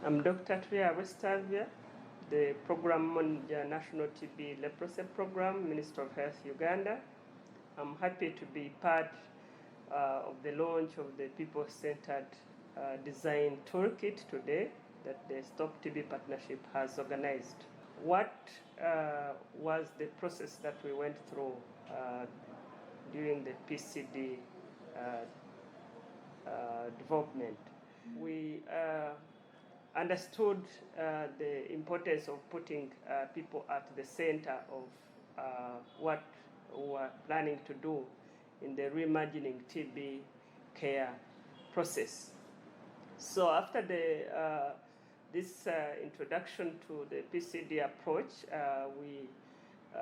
I'm Dr. Tria Westavia, the Program Manager, National TB Leprosy Program, Minister of Health, Uganda. I'm happy to be part of the launch of the People-Centered Design Toolkit today that the Stop TB Partnership has organized. What was the process that we went through during the PCD development? We understood the importance of putting people at the center of what we were planning to do in the reimagining TB care process. So after this introduction to the PCD approach, we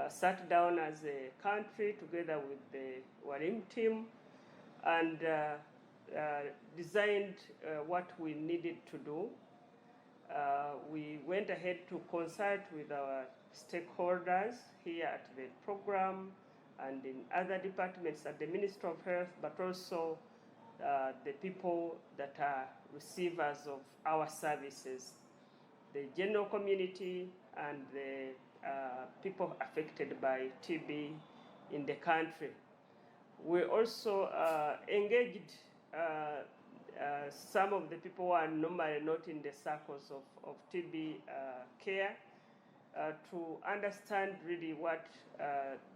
sat down as a country together with the Warim team and designed what we needed to do. We went ahead to consult with our stakeholders here at the program and in other departments at the Ministry of Health, but also the people that are receivers of our services, the general community and the people affected by TB in the country. We also engaged some of the people who are normally not in the circles of TB care to understand really what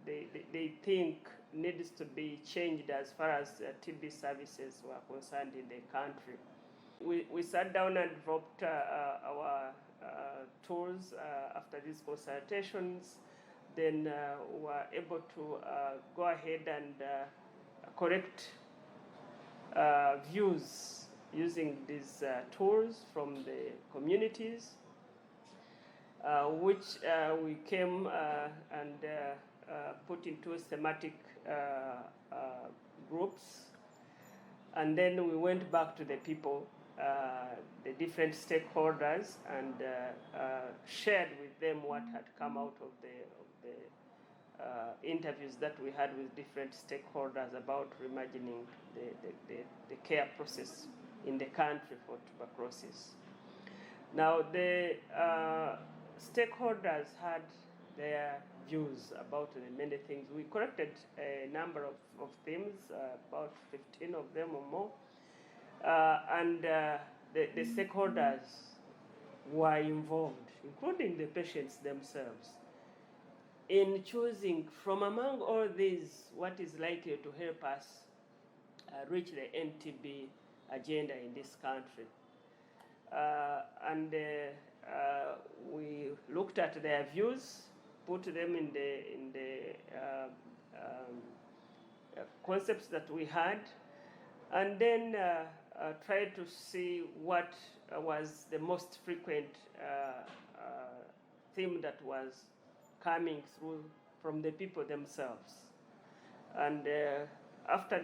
they think needs to be changed as far as TB services were concerned in the country. We sat down and developed our tools after these consultations. Then we were able to go ahead and correct views using these tools from the communities, which we came and put into thematic groups. And then we went back to the people, the different stakeholders, and shared with them what had come out of the interviews that we had with different stakeholders about reimagining the care process in the country for tuberculosis. Now, the stakeholders had their views about the many things. We corrected a number of themes, about 15 of them or more, and the stakeholders were involved, including the patients themselves, in choosing from among all these what is likely to help us reach the NTB agenda in this country. And we looked at their views, put them in the concepts that we had, and then tried to see what was the most frequent theme that was coming through from the people themselves. And after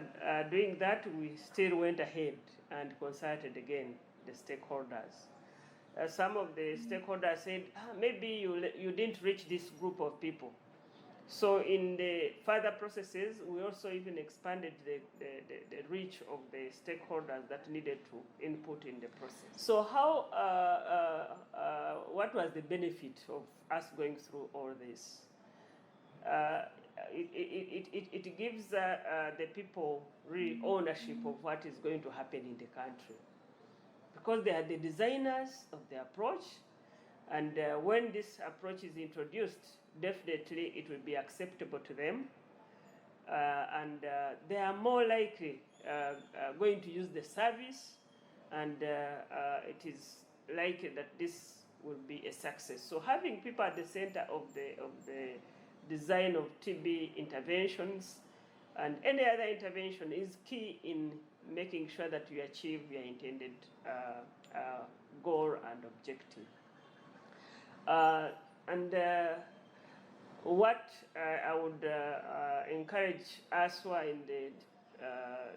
doing that, we still went ahead and consulted again the stakeholders. Some of the stakeholders said, maybe you didn't reach this group of people. So in the further processes, we also even expanded the reach of the stakeholders that needed to input in the process. So what was the benefit of us going through all this? It gives the people really ownership of what is going to happen in the country, because they are the designers of the approach, and when this approach is introduced, definitely it will be acceptable to them, and they are more likely going to use the service, and it is likely that this will be a success. So having people at the center of the design of TB interventions and any other intervention is key in making sure that we achieve your intended goal and objective. What I would encourage us who are in the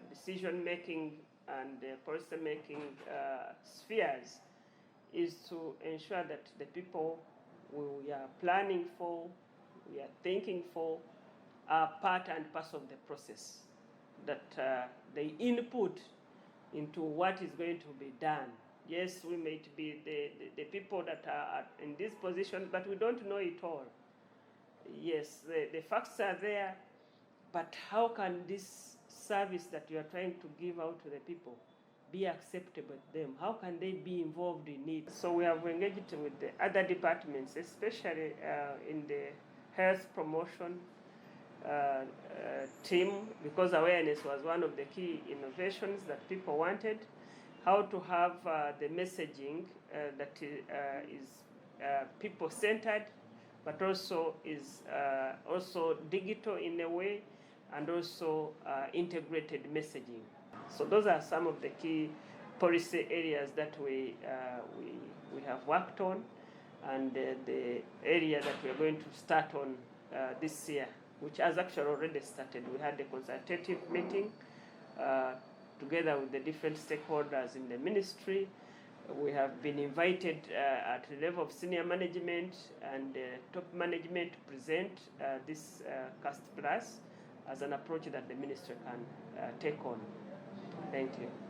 decision-making and policy-making spheres is to ensure that the people we are planning for, we are thinking for, are part and parcel of the process, that they input into what is going to be done Yes, we might be the people that are in this position, but we don't know it all. Yes, the facts are there, but how can this service that you are trying to give out to the people be acceptable to them? How can they be involved in it? So we have engaged with the other departments, especially in the health promotion team, because awareness was one of the key innovations that people wanted. How to have the messaging that is people-centered, but also is also digital in a way, and also integrated messaging. So those are some of the key policy areas that we have worked on, and the area that we are going to start on this year, which has actually already started. We had a consultative meeting together with the different stakeholders in the ministry. We have been invited at the level of senior management and top management to present this CAST Plus as an approach that the ministry can take on. Thank you.